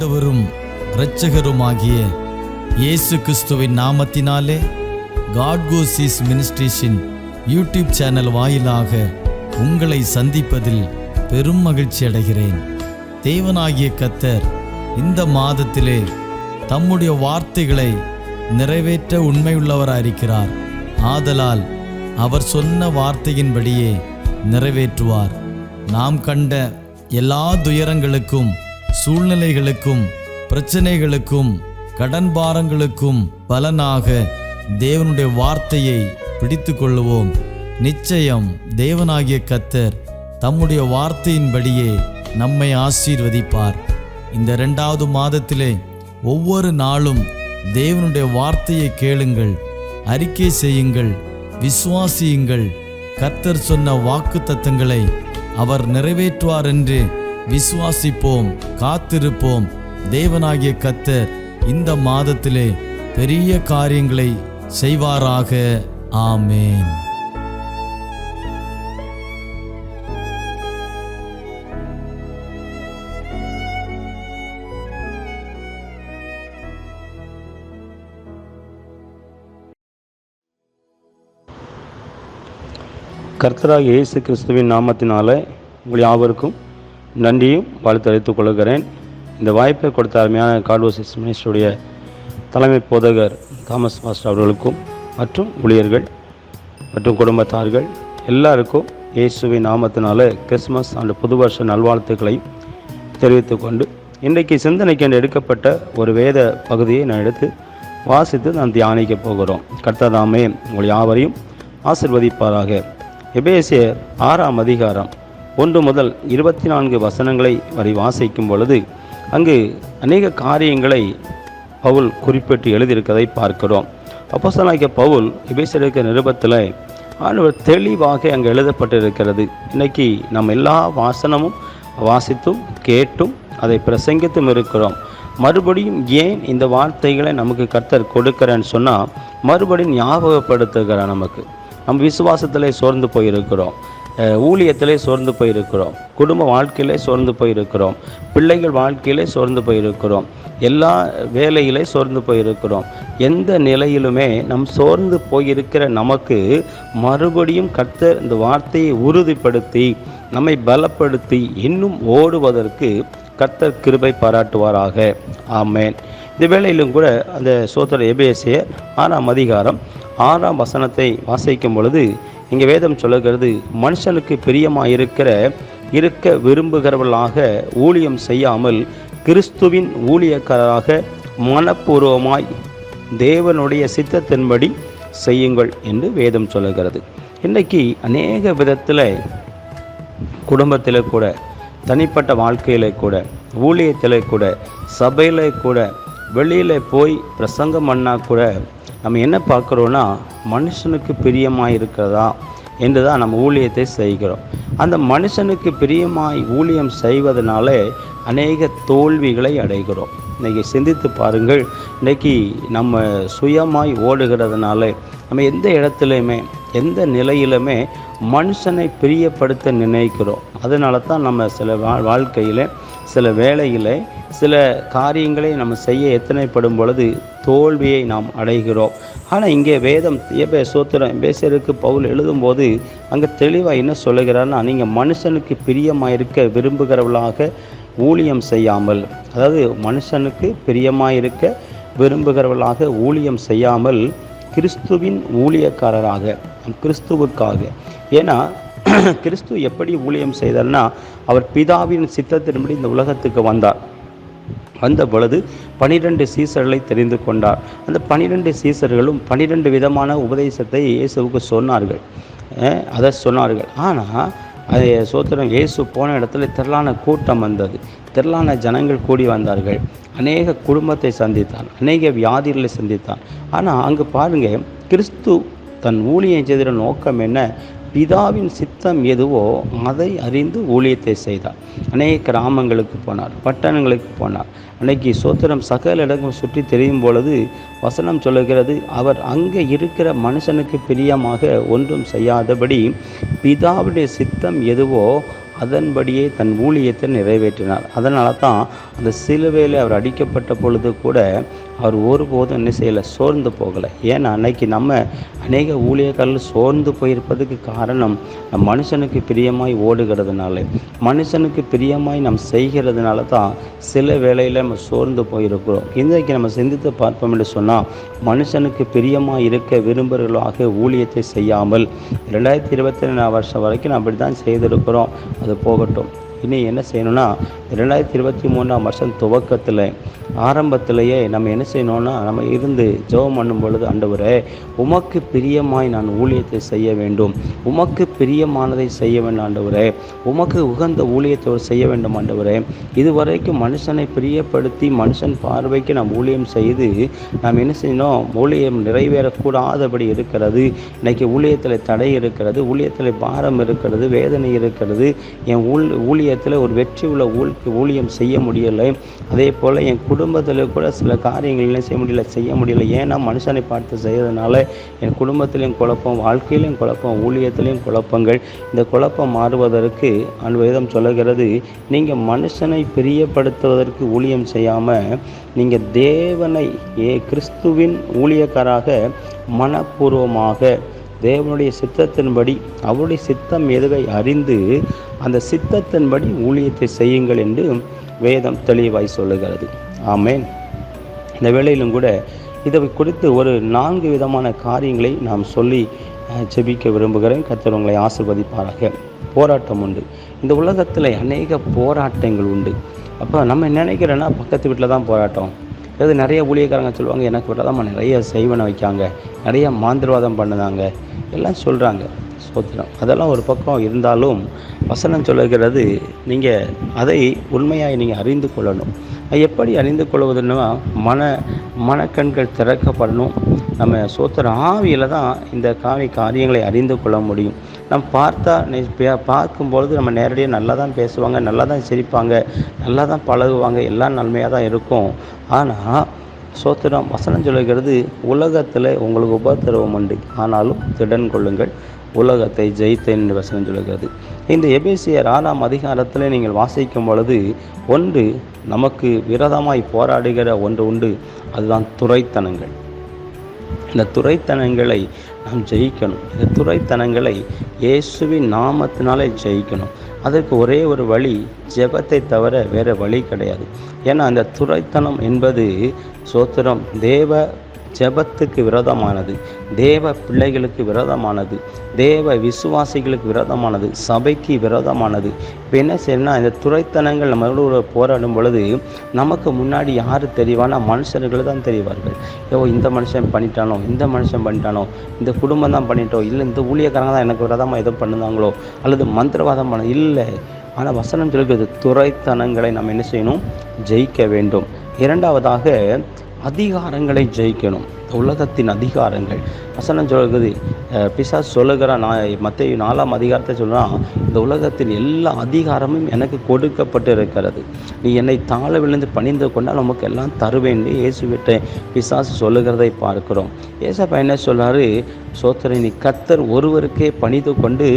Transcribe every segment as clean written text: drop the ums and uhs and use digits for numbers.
ஆண்டவரும் இரட்சகருமாகிய இயேசு கிறிஸ்துவின் நாமத்தினாலே காட் கோஸ் இஸ் மினிஸ்ட்ரீஸின் யூடியூப் சேனல் வாயிலாக உங்களை சந்திப்பதில் பெரும் மகிழ்ச்சி அடைகிறேன். தேவனாகிய கர்த்தர் இந்த மாதத்திலே தம்முடைய வார்த்தைகளை நிறைவேற்ற உண்மையுள்ளவராயிருக்கிறார். ஆதலால் அவர் சொன்ன வார்த்தையின்படியே நிறைவேற்றுவார். நாம் கண்ட எல்லா துயரங்களுக்கும், சூழ்நிலைகளுக்கும், பிரச்சனைகளுக்கும், கடன் பாரங்களுக்கும் பலனாக தேவனுடைய வார்த்தையை பிடித்து கொள்ளுவோம். நிச்சயம் தேவனாகிய கர்த்தர் தம்முடைய வார்த்தையின்படியே நம்மை ஆசீர்வதிப்பார். இந்த 2வது மாதத்திலே ஒவ்வொரு நாளும் தேவனுடைய வார்த்தையை கேளுங்கள், அறிக்கை செய்யுங்கள், விசுவாசியுங்கள். கர்த்தர் சொன்ன வாக்குத்தத்தங்களை அவர் நிறைவேற்றுவார் என்று விசுவாசிப்போம், காத்திருப்போம். தேவனாகிய கர்த்தர் இந்த மாதத்திலே பெரிய காரியங்களை செய்வாராக. ஆமேன். கர்த்தராகிய இயேசு கிறிஸ்துவின் நாமத்தினாலே உங்கள் யாவருக்கும் நன்றியும் வாழ்த்து அளித்துக் கொள்கிறேன். இந்த வாய்ப்பை கொடுத்த அருமையான காட் கோஸ் இஸ் மினிஸ்ட்ரியுடைய தலைமை போதகர் தாமஸ் மாஸ்டர் அவர்களுக்கும் மற்றும் ஊழியர்கள் மற்றும் குடும்பத்தார்கள் எல்லாருக்கும் இயேசுவின் நாமத்தினாலே கிறிஸ்மஸ் அண்ட் புது வருஷ நல்வாழ்த்துக்களை தெரிவித்துக் கொண்டு இன்றைக்கு சிந்தனைக்கு என்று எடுக்கப்பட்ட ஒரு வேத பகுதியை நான் எடுத்து வாசித்து நான் தியானிக்க போகிறோம். கர்த்தர் தாமே உங்கள் யாவரையும் ஆசீர்வதிப்பாராக. எபேசியர் 6ஆம் அதிகாரம் 1 முதல் 24 வசனங்களை வரை வாசிக்கும் பொழுது அங்கு அநேக காரியங்களை பவுல் குறிப்பிட்டு எழுதியிருக்கிறதை பார்க்கிறோம். அப்போஸ்தலனாகிய பவுல் எபேசியருக்கு நிருபத்தில் ஆண்டவர் தெளிவாக அங்கு எழுதப்பட்டிருக்கிறது. இன்னைக்கு நம்ம எல்லா வாசனமும் வாசித்தும் கேட்டும் அதை பிரசங்கித்தும் இருக்கிறோம். மறுபடியும் ஏன் இந்த வார்த்தைகளை நமக்கு கர்த்தர் கொடுக்கிறேன்னு சொன்னால், மறுபடியும் ஞாபகப்படுத்துகிறார். நம்ம விசுவாசத்திலே சோர்ந்து போயிருக்கிறோம், ஊழியத்திலே சோர்ந்து போயிருக்கிறோம், குடும்ப வாழ்க்கையிலே சோர்ந்து போயிருக்கிறோம், பிள்ளைகள் வாழ்க்கையிலே சோர்ந்து போயிருக்கிறோம், எல்லா வேலையிலே சோர்ந்து போயிருக்கிறோம். எந்த நிலையிலுமே நம் சோர்ந்து போயிருக்கிற நமக்கு மறுபடியும் கர்த்தர் இந்த வார்த்தையை உறுதிப்படுத்தி நம்மை பலப்படுத்தி இன்னும் ஓடுவதற்கு கர்த்தர் கிருபை பாராட்டுவாராக. ஆமேன். இந்த வேளையிலும் கூட அந்த சோதர எபேசியர் 6ஆம் அதிகாரம் 6ஆம் வசனத்தை வாசிக்கும் பொழுது இங்கே வேதம் சொல்லுகிறது, மனுஷனுக்கு இருக்க விரும்புகிறவர்களாக ஊழியம் செய்யாமல் கிறிஸ்துவின் ஊழியக்காரராக மனப்பூர்வமாய் தேவனுடைய சித்தத்தின்படி செய்யுங்கள் என்று வேதம் சொல்லுகிறது. இன்றைக்கு அநேக விதத்தில் குடும்பத்தில் கூட, தனிப்பட்ட வாழ்க்கையில் கூட, ஊழியத்தில் கூட, சபையில் கூட, வெளியில் போய் பிரசங்கம் பண்ணால் கூட நம்ம என்ன பார்க்குறோன்னா, மனுஷனுக்கு பிரியமாக இருக்கிறதா என்று தான் நம்ம ஊழியத்தை செய்கிறோம். அந்த மனுஷனுக்கு பிரியமாய் ஊழியம் செய்வதனால அநேக தோல்விகளை அடைகிறோம். இன்றைக்கி சிந்தித்து பாருங்கள். இன்றைக்கி நம்ம சுயமாய் ஓடுகிறதுனால நம்ம எந்த இடத்துலையுமே எந்த நிலையிலுமே மனுஷனை பிரியப்படுத்த நினைக்கிறோம். அதனால தான் நம்ம சில வாழ்க்கையில் சில வேளையில் சில காரியங்களை நம்ம செய்ய எத்தனைப்படும் பொழுது தோல்வியை நாம் அடைகிறோம். ஆனால் இங்கே வேதம் எபேசியருக்கு பவுல் எழுதும்போது அங்கே தெளிவாக என்ன சொல்லுகிறார்னா, நீங்கள் மனுஷனுக்கு பிரியமாக இருக்க விரும்புகிறவர்களாக ஊழியம் செய்யாமல், அதாவது மனுஷனுக்கு பிரியமாக இருக்க விரும்புகிறவர்களாக ஊழியம் செய்யாமல் கிறிஸ்துவின் ஊழியக்காரராக, கிறிஸ்துவுக்காக. ஏன்னா கிறிஸ்து எப்படி ஊழியம் செய்தார்னா, அவர் பிதாவின் சித்தத்தின்படி இந்த உலகத்துக்கு வந்த பொழுது 12 சீசர்களை தெரிந்து கொண்டார். அந்த 12 சீசர்களும் 12 விதமான உபதேசத்தை இயேசுவுக்கு சொன்னார்கள். ஆனால் அதை இயேசு போன இடத்துல திரளான கூட்டம் வந்தது, திரளான ஜனங்கள் கூடி வந்தார்கள். அநேக குடும்பத்தை சந்தித்தான், அநேக வியாதிகளை சந்தித்தான். ஆனால் அங்கே பாருங்கள், கிறிஸ்து தன் ஊழியம் செய்த நோக்கம் என்ன? பிதாவின் சித்தம் எதுவோ அதை அறிந்து ஊழியத்தை செய்தார். அநேக கிராமங்களுக்கு போனார், பட்டணங்களுக்கு போனார். அன்னைக்கு சகல இடங்கள் சுற்றி தெரியும் பொழுது வசனம் சொல்லுகிறது, அவர் அங்கே இருக்கிற மனுஷனுக்கு பிரியமாக ஒன்றும் செய்யாதபடி பிதாவுடைய சித்தம் எதுவோ அதன்படியே தன் ஊழியத்தை நிறைவேற்றினார். அதனால தான் அந்த சிலுவையில் அவர் அடிக்கப்பட்ட பொழுது கூட அவர் ஒருபோதும் என்ன செய்யலை, சோர்ந்து போகலை. ஏன்னா அன்னைக்கு நம்ம அநேக ஊழியக்காரர்கள் சோர்ந்து போயிருப்பதுக்கு காரணம் மனுஷனுக்கு பிரியமாய் ஓடுகிறதுனால, மனுஷனுக்கு பிரியமாய் நாம் செய்கிறதுனால தான் சில வேளையில் நம்ம சோர்ந்து போயிருக்கிறோம். இன்றைக்கு நம்ம சிந்தித்து பார்ப்போம் என்று சொன்னால், மனுஷனுக்கு பிரியமாக இருக்க விரும்புகிறவர்களாக ஊழியத்தை செய்யாமல் 2022 வருஷம் வரைக்கும் அப்படி தான் செய்திருக்கிறோம். அது போகட்டும். இனி என்ன செய்யணும்னா, 2023 வருஷம் துவக்கத்தில் ஆரம்பத்திலேயே நம்ம என்ன செய்யணும்னா, நம்ம இருந்து ஜெபம் பண்ணும் பொழுது, ஆண்டவரே உமக்கு பிரியமாய் நான் ஊழியத்தை செய்ய வேண்டும், உமக்கு பிரியமானதை செய்ய வேண்டும் ஆண்டவரே, உமக்கு உகந்த ஊழியத்தை செய்ய வேண்டும் ஆண்டவரே. இதுவரைக்கும் மனுஷனை பிரியப்படுத்தி மனுஷன் பார்வைக்கு நாம் ஊழியம் செய்து நாம் என்ன செய்யணும், ஊழியம் நிறைவேறக்கூடாதபடி இருக்கிறது. இன்றைக்கி ஊழியத்தில் தடை இருக்கிறது, ஊழியத்தில் பாரம் இருக்கிறது, வேதனை இருக்கிறது. என் ஊழியத்தில் ஒரு வெற்றி உள்ள ஊழியம் செய்ய முடியலை. அதே போல் என் குடும்பத்தில் கூட சில காரியங்கள்லாம் செய்ய முடியலை. ஏன்னா மனுஷனை பார்த்து செய்கிறதுனால என் குடும்பத்திலையும் குழப்பம், வாழ்க்கையிலையும் குழப்பம், ஊழியத்திலையும் குழப்பங்கள். இந்த குழப்பம் மாறுவதற்கு வேதம் சொல்லுகிறது, நீங்கள் மனுஷனை பிரியப்படுத்துவதற்கு ஊழியம் செய்யாமல் நீங்கள் தேவனை கிறிஸ்துவின் ஊழியக்காராக மனப்பூர்வமாக தேவனுடைய சித்தத்தின்படி, அவருடைய சித்தம் எதுவை அறிந்து அந்த சித்தத்தின்படி ஊழியத்தை செய்யுங்கள் என்று வேதம் தெளிவாய் சொல்லுகிறது. ஆமேன். இந்த வேளையிலும் கூட இதை குறித்து ஒரு 4 விதமான காரியங்களை நாம் சொல்லி ஜெபிக்க விரும்புகிறேன். கர்த்தர் உங்களை ஆசீர்வதிப்பாராக. போராட்டம் உண்டு. இந்த உலகத்தில் அநேக போராட்டங்கள் உண்டு. அப்போ நம்ம நினைக்கிறோன்னா பக்கத்து வீட்டில் தான் போராட்டம். அது நிறைய ஊழியக்காரங்க சொல்லுவாங்க, எனக்கு வீட்டில் தான் நிறைய செய்வனை வைக்காங்க, நிறைய மாந்திரவாதம் பண்ணுதாங்க எல்லாம் சொல்கிறாங்க. ஸ்தோத்திரம். அதெல்லாம் ஒரு பக்கம் இருந்தாலும் வசனம் சொல்லுகிறது, நீங்கள் அதை உண்மையாக நீங்கள் அறிந்து கொள்ளணும். எப்படி அறிந்து கொள்வதுன்னா, மனக்கண்கள் திறக்கப்படணும். நம்ம சோத்திர ஆவியில் தான் இந்த காரியங்களை அறிந்து கொள்ள முடியும். நம்ம பார்க்கும்பொழுது நம்ம நேரடியாக நல்லா தான் பேசுவாங்க, நல்லா தான் சிரிப்பாங்க, நல்லா தான் பழகுவாங்க, எல்லாம் நன்மையாக தான் இருக்கும். ஆனால் சோத்திரம் வசனம் சொல்லுகிறது, உலகத்தில் உங்களுக்கு உபத்திரவம் உண்டு, ஆனாலும் திடன் கொள்ளுங்கள், உலகத்தை ஜெயித்தேன் என்று வசனம் சொல்லுகிறது. இந்த எபேசியர் 6ஆம் அதிகாரத்தில் நீங்கள் வாசிக்கும் பொழுது, ஒன்று நமக்கு விரோதமாய் போராடுகிற ஒன்று உண்டு, அதுதான் துரைத்தனங்கள். இந்த துரைத்தனங்களை நாம் ஜெயிக்கணும். இந்த துரைத்தனங்களை இயேசுவின் நாமத்தினாலே ஜெயிக்கணும். அதற்கு ஒரே ஒரு வழி, ஜெபத்தை தவிர வேறு வழி கிடையாது. ஏன்னா அந்த துரைத்தனம் என்பது சோத்திரம் தேவ ஜெபத்துக்கு விரோதமானது, தேவ பிள்ளைகளுக்கு விரோதமானது, தேவ விசுவாசிகளுக்கு விரோதமானது, சபைக்கு விரோதமானது. இப்போ என்ன செய்யணும்னா, இந்த துரைத்தனங்கள் நம்மளோட போராடும் பொழுது நமக்கு முன்னாடி யார் தெரிவானா, மனுஷர்கள் தான் தெரிவார்கள். இந்த மனுஷன் பண்ணிட்டானோ, இந்த மனுஷன் பண்ணிட்டானோ, இந்த குடும்பம் தான் பண்ணிட்டோம், இல்லை இந்த ஊழியக்காரங்க தான் எனக்கு விரோதமாக எதுவும் பண்ணுதாங்களோ, அல்லது மந்திரவாதம் பண்ண இல்லை. ஆனால் வசனம் சொல்கிறது, துரைத்தனங்களை நம்ம என்ன செய்யணும், ஜெயிக்க வேண்டும். இரண்டாவதாக அதிகாரங்களை ஜெயிக்கணும். உலகத்தின் அதிகாரங்கள் வசனம் சொல்கிறது, பிசாசு சொல்லுகிறான், மத்தேயு 4ஆம் அதிகாரத்தை சொல்கிறான், இந்த உலகத்தின் எல்லா அதிகாரமும் எனக்கு கொடுக்கப்பட்டு இருக்கிறது, நீ என்னை தாழ விழுந்து பணிந்து கொண்டால் நமக்கு எல்லாம் தருவேன் இயேசுவிட்ட பிசாசு சொல்லுகிறதை பார்க்கிறோம். ஏசப்பா என்ன சொல்கிறாரு, சோத்திரை நீ கர்த்தர் ஒருவருக்கே பணிந்து கொண்டு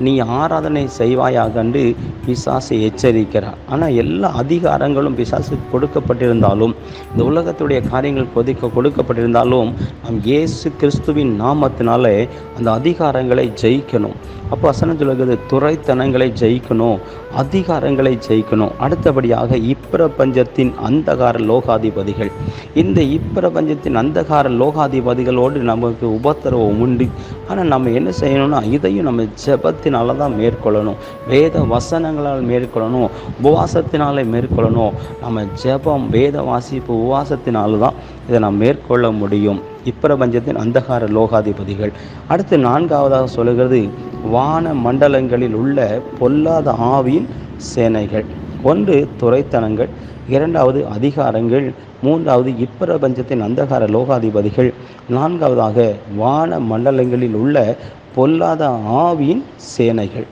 நீ ஆராதனை செய்வாயாகண்டு பிசாசை எச்சரிக்கிறார். ஆனால் எல்லா அதிகாரங்களும் பிசாசு கொடுக்கப்பட்டிருந்தாலும், இந்த உலகத்துடைய காரியங்கள் கொடுக்கப்பட்டிருந்தாலும், நாம் இயேசு கிறிஸ்துவின் நாமத்தினாலே அந்த அதிகாரங்களை ஜெயிக்கணும். அப்போ வசனம் சொல்லுகிறது, துரைத்தனங்களை ஜெயிக்கணும், அதிகாரங்களை ஜெயிக்கணும். அடுத்தபடியாக இப்பிரபஞ்சத்தின் அந்தகார லோகாதிபதிகள். இந்த இப்பிரபஞ்சத்தின் அந்தகார லோகாதிபதிகளோடு நமக்கு உபத்திரவம் உண்டு. ஆனால் நம்ம என்ன செய்யணும்னா, இதையும் நம்ம ஜெபத்தினால தான் மேற்கொள்ளணும், வேத வசனங்களால் மேற்கொள்ளணும், உபவாசத்தினாலே மேற்கொள்ளணும். நம்ம ஜெபம், வேத வாசிப்பு, உபவாசத்தினால தான் இதை நாம் மேற்கொள்ள முடியும். இப்பிரபஞ்சத்தின் அந்தகார லோகாதிபதிகள். அடுத்து 4ஆவதாக சொல்லுகிறது, வான மண்டலங்களில் உள்ள பொல்லாத ஆவியின் சேனைகள். ஒன்று துரைத்தனங்கள், இரண்டாவது அதிகாரங்கள், மூன்றாவது இப்பிரபஞ்சத்தின் அந்தகார லோகாதிபதிகள், நான்காவதாக வான மண்டலங்களில் உள்ள பொல்லாத ஆவியின் சேனைகள்.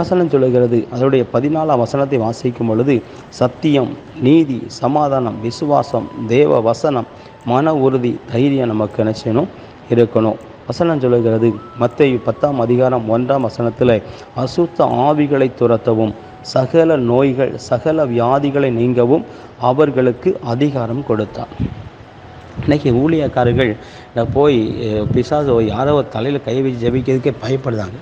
வசனம் சொல்லுகிறது, அதனுடைய 14ஆம் வசனத்தை வாசிக்கும் பொழுது, சத்தியம், நீதி, சமாதானம், விசுவாசம், தேவ வசனம், மன உறுதி, தைரியம் நமக்கு என்ன செய்யணும், இருக்கணும். வசனம் சொல்லுகிறது, மத்தேயு 10ஆம் அதிகாரம் 1ஆம் வசனத்தில், அசுத்த ஆவிகளை துரத்தவும் சகல நோய்கள் சகல வியாதிகளை நீங்கவும் அவர்களுக்கு அதிகாரம் கொடுத்தார். இன்றைக்கி ஊழியக்காரர்கள் போய் பிசாசு யாரோ தலையில் கை வச்சு ஜெபிக்கிறதுக்கே பயப்படுதாங்க.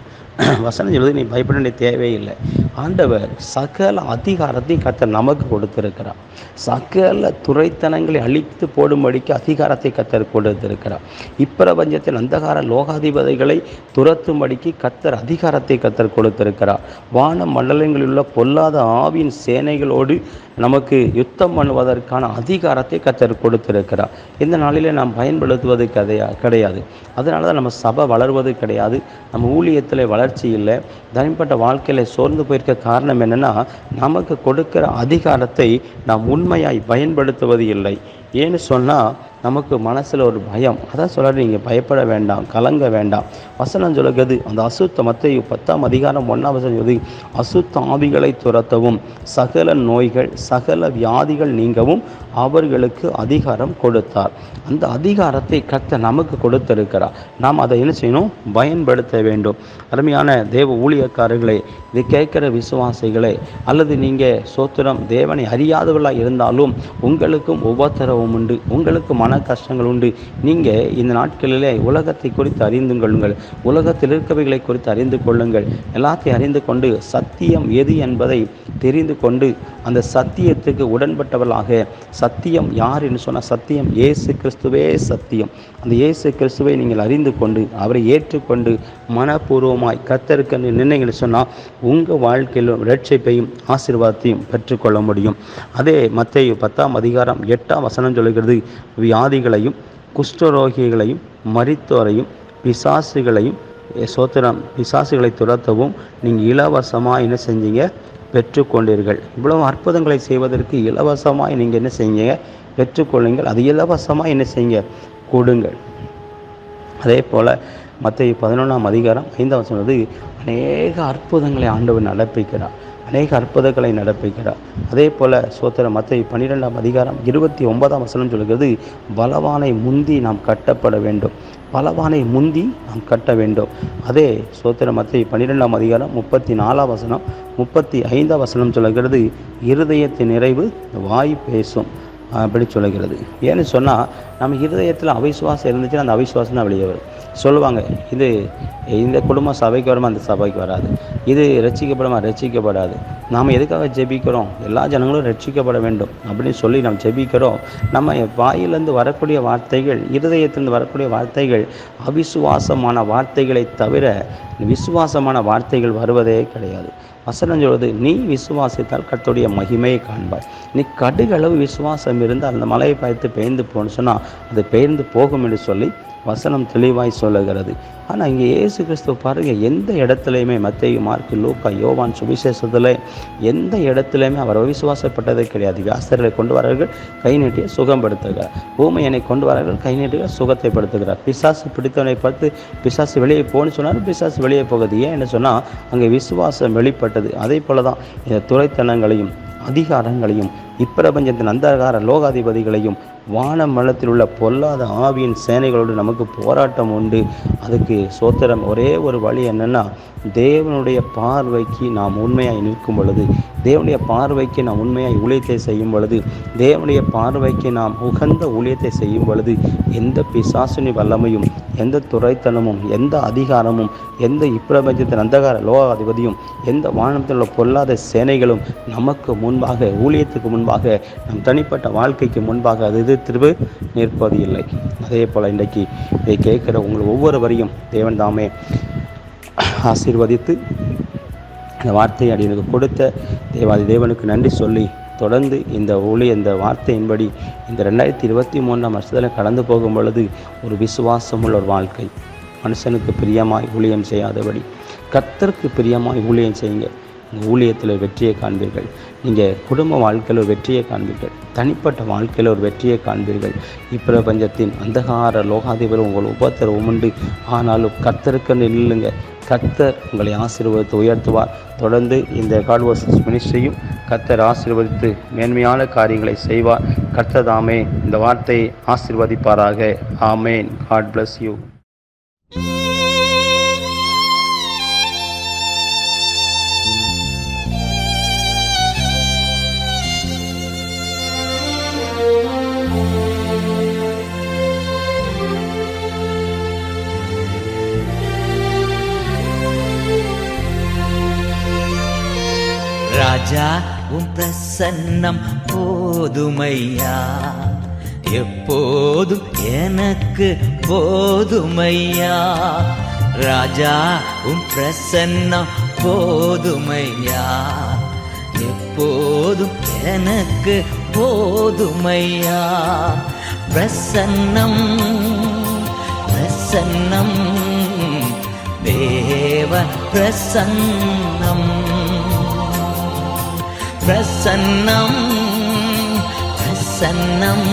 வசனம் சொல்லுது, நீ பயப்பட வேண்டிய தேவையில்லை. ஆண்டவர் சகல அதிகாரத்தையும் கர்த்தர் நமக்கு கொடுத்திருக்கிறார். சகல துரைத்தனங்களை அழித்து போடும்படிக்கு அதிகாரத்தை கர்த்தர் கொடுத்திருக்கிறார். இப்பிரபஞ்சத்தின் அந்தகார லோகாதிபதிகளை துரத்தும்படிக்கு கர்த்தர் அதிகாரத்தை கர்த்தர் கொடுத்திருக்கிறார். வான மண்டலங்களில் உள்ள பொல்லாத ஆவியின் சேனைகளோடு நமக்கு யுத்தம் பண்ணுவதற்கான அதிகாரத்தை கர்த்தர் கொடுத்திருக்கிறார். இந்த நாளிலே நாம் பயன்படுத்துவது கிடையாது. அதனால தான் நம்ம சபை வளர்வது கிடையாது, நம்ம ஊழியத்தில் வளர்ச்சி இல்லை, தனிப்பட்ட வாழ்க்கையில் சோர்ந்து போயிருக்க காரணம் என்னென்னா, நமக்கு கொடுக்கிற அதிகாரத்தை நாம் உண்மையாய் பயன்படுத்துவது இல்லை. ஏன்னு சொன்னால் நமக்கு மனசில் ஒரு பயம். அதான் சொல்கிறார், நீங்கள் பயப்பட வேண்டாம், கலங்க வேண்டாம். வசனம் சொல்லுகிறது, அந்த அசுத்த மத்தேயு 10:1 அசுத்த ஆவிகளை துரத்தவும் சகல நோய்கள் சகல வியாதிகள் நீங்கவும் அவர்களுக்கு அதிகாரம் கொடுத்தார். அந்த அதிகாரத்தை கர்த்தர் நமக்கு கொடுத்திருக்கிறார். நாம் அதை என்ன செய்யணும்? பயன்படுத்த வேண்டும். அருமையான தேவ ஊழியக்காரர்களே, இது கேட்குற விசுவாசிகளே, அல்லது நீங்கள் சோத்திரம் தேவனை அறியாதவர்களாக இருந்தாலும் உங்களுக்கும் உபத்திரவம் உண்டு, உங்களுக்கு மன கஷ்டங்கள் உண்டு. நீங்கள் இந்த நாட்களிலே உலகத்தை குறித்து அறிந்து கொள்ளுங்கள், உலகத்தில் இருக்கவைகளை குறித்து அறிந்து கொள்ளுங்கள். எல்லாத்தையும் அறிந்து கொண்டு சத்தியம் எது என்பதை தெரிந்து கொண்டு அந்த சத்தியத்துக்கு உடன்பட்டவர்களாக, சத்தியம் யார் என்று சொன்னால் சத்தியம் இயேசு கிறிஸ்துவே சத்தியம். அந்த இயேசு கிறிஸ்துவை நீங்கள் அறிந்து கொண்டு அவரை ஏற்றுக்கொண்டு மனப்பூர்வமாய் கர்த்தருக்கு நினைங்கள் சொன்னால் உங்கள் வாழ்க்கையிலும் இரட்சிப்பையும் ஆசீர்வாதத்தையும் பெற்றுக்கொள்ள முடியும். அதே மத்தேயு 10:8 சொல்லுகிறது, வியாதிகளையும் குஷ்டரோகிகளையும் மரித்தோரையும் பிசாசுகளையும் பிசாசுகளை துரத்தவும் நீங்கள் இலவசமாக என்ன செஞ்சீங்க? பெற்றுக்கொண்டீர்கள். இவ்வளவு அற்புதங்களை செய்வதற்கு இலவசமாக நீங்கள் என்ன செய்யுங்க? பெற்றுக்கொள்ளுங்கள். அது இலவசமாக என்ன செய்யுங்க? கொடுங்கள். அதே போல் மத்தேயு 11:5 அநேக அற்புதங்களை ஆண்டவர் நடப்பிக்கிறார், அநேக அற்புதங்களை நடப்பிக்கிறார். அதே போல் மத்தேயு 12:29 சொல்கிறது, பலவானை முந்தி நாம் கட்டப்பட வேண்டும், பலவானை முந்தி நாம் கட்ட வேண்டும். அதே மத்தேயு 12:34 35 சொல்கிறது, இருதயத்தின் நிறைவு வாய் பேசும் அப்படி சொல்லுகிறது. ஏன்னு சொன்னால் நம்ம இருதயத்தில் அவிசுவாசம் இருந்துச்சுன்னா அந்த அவிசுவாசம் தான் வெளியே வரும். சொல்லுவாங்க, இது இந்த குடும்பம் சபைக்கு வருமா, அந்த சபைக்கு வராது, இது ரட்சிக்கப்படுமா, ரட்சிக்கப்படாது. நாம் எதுக்காக ஜெபிக்கிறோம்? எல்லா ஜனங்களும் ரட்சிக்கப்பட வேண்டும் அப்படின்னு சொல்லி நாம் ஜெபிக்கிறோம். நம்ம வாயிலிருந்து வரக்கூடிய வார்த்தைகள், இருதயத்திலிருந்து வரக்கூடிய வார்த்தைகள் அவிசுவாசமான வார்த்தைகளை தவிர விசுவாசமான வார்த்தைகள் வருவதே கிடையாது. வசனம் சொல்வது, நீ விசுவாசித்தால் கர்த்தருடைய மகிமையை காண்பாய். நீ கடுகளவு விசுவாசம் இருந்தால் அந்த மலையை பார்த்து பெயர்ந்து போன்னு சொன்னால் அது பெயர்ந்து போகும் என்று சொல்லி வசனம் தெளிவாய் சொல்லுகிறது. ஆனால் இங்கே இயேசு கிறிஸ்துவ பாருங்கள், எந்த இடத்துலையுமே மத்தேயு, மார்க்கு, லூக்கா, யோவான் சுவிசேஷத்தில் எந்த இடத்துலையுமே அவர் அவிசுவாசப்பட்டதே கிடையாது. வியாசர்களை கொண்டு வரார்கள், கை நீட்டிய சுகப்படுத்துகிறார். ஊமையனை கொண்டு வரார்கள், கை நீட்டிய சுகத்தை படுத்துகிறார். பிசாசு பிடித்தவனை பார்த்து பிசாசு வெளியே போன்னு சொன்னார், பிசாசு வெளியே போகுது. ஏன்னு சொன்னால் அங்கே விசுவாசம் வெளிப்பட்டது. அதே போல தான் இந்த துரைத்தனங்களையும் அதிகாரங்களையும் இப்பிரபஞ்சத்தின் அந்தகார லோகாதிபதிகளையும் வான மண்டலத்தில் உள்ள பொல்லாத ஆவியின் சேனைகளோடு நமக்கு போராட்டம் உண்டு. அதுக்கு சோத்திரம் ஒரே ஒரு வழி என்னென்னா, தேவனுடைய பார்வைக்கு நாம் உண்மையாய் நிற்கும் பொழுது, தேவனுடைய பார்வைக்கு நாம் உண்மையாய் ஊழியத்தை செய்யும் பொழுது, தேவனுடைய பார்வைக்கு நாம் உகந்த ஊழியத்தை செய்யும் பொழுது, எந்த பிசாசுனி வல்லமையும், எந்த துரைத்தனமும், எந்த அதிகாரமும், எந்த இப்பிரபஞ்சத்தின் அந்தகார லோகாதிபதியும், எந்த வானத்தில் உள்ள பொல்லாத சேனைகளும் நமக்கு முன்பாக, ஊழியத்துக்கு முன்பாக, நம் தனிப்பட்ட வாழ்க்கைக்கு முன்பாக அது திரும்ப நிற்பது இல்லை. அதே போல் இன்றைக்கு இதை கேட்குற உங்கள் ஒவ்வொருவரையும் தேவன் தாமே ஆசீர்வதித்து இந்த வார்த்தையை அடியனுக்கு கொடுத்த தேவாதி தேவனுக்கு நன்றி சொல்லி, தொடர்ந்து இந்த வார்த்தையின்படி இந்த 2023 கடந்து போகும் பொழுது ஒரு விசுவாசமுள்ள ஒரு வாழ்க்கை, மனுஷனுக்கு பிரியமாய் ஊழியம் செய்யாதபடி கர்த்தருக்கு பிரியமாய் ஊழியம் செய்யுங்க. உங்கள் ஊழியத்தில் வெற்றியை காண்பீர்கள். நீங்கள் குடும்ப வாழ்க்கையில் ஒரு வெற்றியை காண்பீர்கள், தனிப்பட்ட வாழ்க்கையில் ஒரு வெற்றியை காண்பீர்கள். இப்பிரபஞ்சத்தின் அந்தகார லோகாதிபதி உங்கள் உபத்திரவம் உண்டு, ஆனாலும் கர்த்தருக்கு நில்லுங்க. கர்த்தர் உங்களை ஆசீர்வதித்து உயர்த்துவார். தொடர்ந்து இந்த காட் வர்சஸ் மினிஸ்ட்ரியும் கர்த்தர் ஆசீர்வதித்து மேன்மையான காரியங்களை செய்வார். கர்த்தர் தாமே இந்த வார்த்தையை ஆசீர்வதிப்பாராக. ஆமேன். God bless you. ராஜா உம் பிரசன்னம் போதுமையா, எப்போதும் எனக்கு போதுமையா. ராஜா உம் பிரசன்னம் போதுமையா, எப்போதும் எனக்கு போதுமையா. பிரசன்னம் பிரசன்னம் தேவ பிரசன்னம், பிரசன்னம் பிரசன்னம்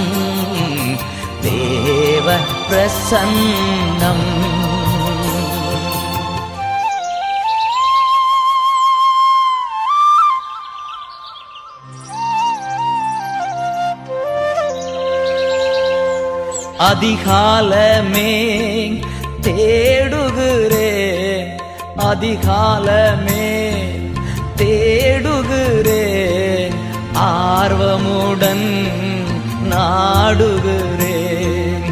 தேவ பிரசன்னம். அதிகாலமே தேடுகிறேன், அதிகாலமே தேடுகிறேன், ஆர்வமுடன் நாடுகிறேன்,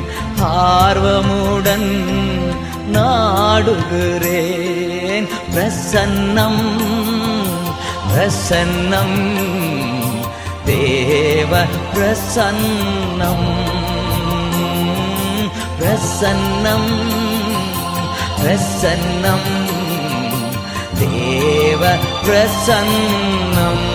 ஆர்வமுடன் நாடுகிறேன். பிரசன்னம் பிரசன்னம் தேவ பிரசன்னம், பிரசன்னம் பிரசன்னம் தேவ பிரசன்னம்.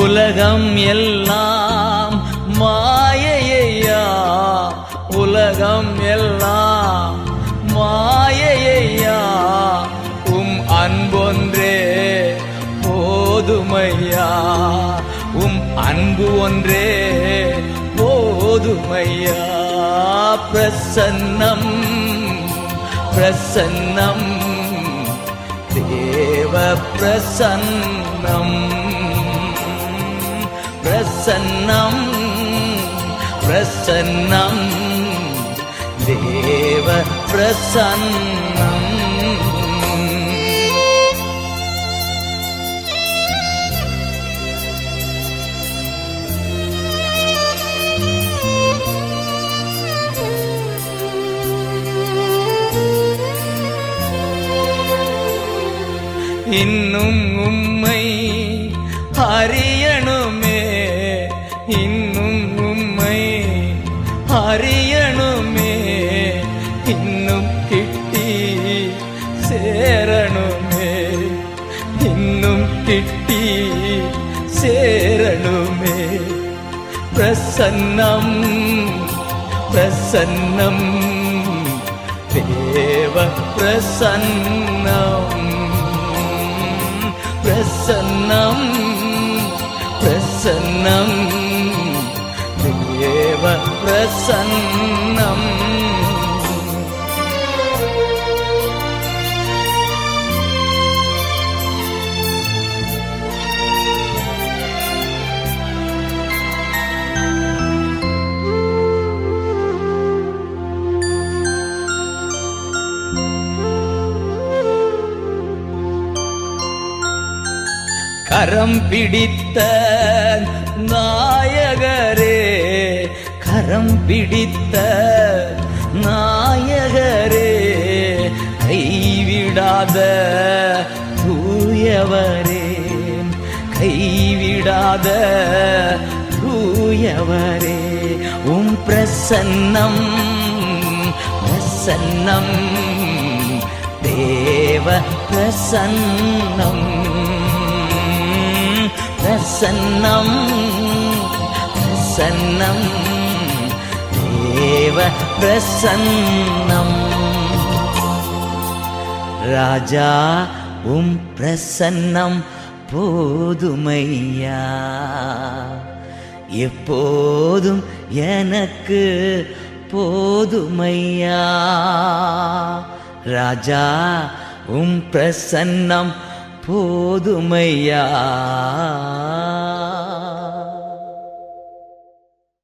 உலகம் எல்லாம் மாயையா, உலகம் எல்லாம் மாயையா, உம் அன்பொன்றே போதுமையா, உம் அன்பு ஒன்றே போதுமையா. பிரசன்னம் பிரசன்னம் தேவ பிரசன்னம், பிரசன்னம் பிரசன்னம் தேவ பிரசன்னம். இன்னும் உம்மை அறியணுமே, இன்னும் உம்மை அறியணுமே, இன்னும் கிட்டி சேரணுமே, இன்னும் கிட்டி சேரணுமே. பிரசன்னம் பிரசன்னம் தேவ பிரசன்னம், பிரசன்னம் பிரசன்னம் தேவ பிரசன்னம். கரம் பிடித்த நாயகரே, கரம் பிடித்த நாயகரே, கைவிடாத தூயவரே, கைவிடாத தூயவரே. உம் பிரசன்னம் பிரசன்னம் தேவ பிரசன்னம், பிரசன்னம் பிரசன்னம் தேவ பிரசன்னம். ராஜா உம் பிரசன்னம் போதுமையா, எப்போதும் எனக்கு போதுமையா. ராஜா உம் பிரசன்னம் போதுமையா.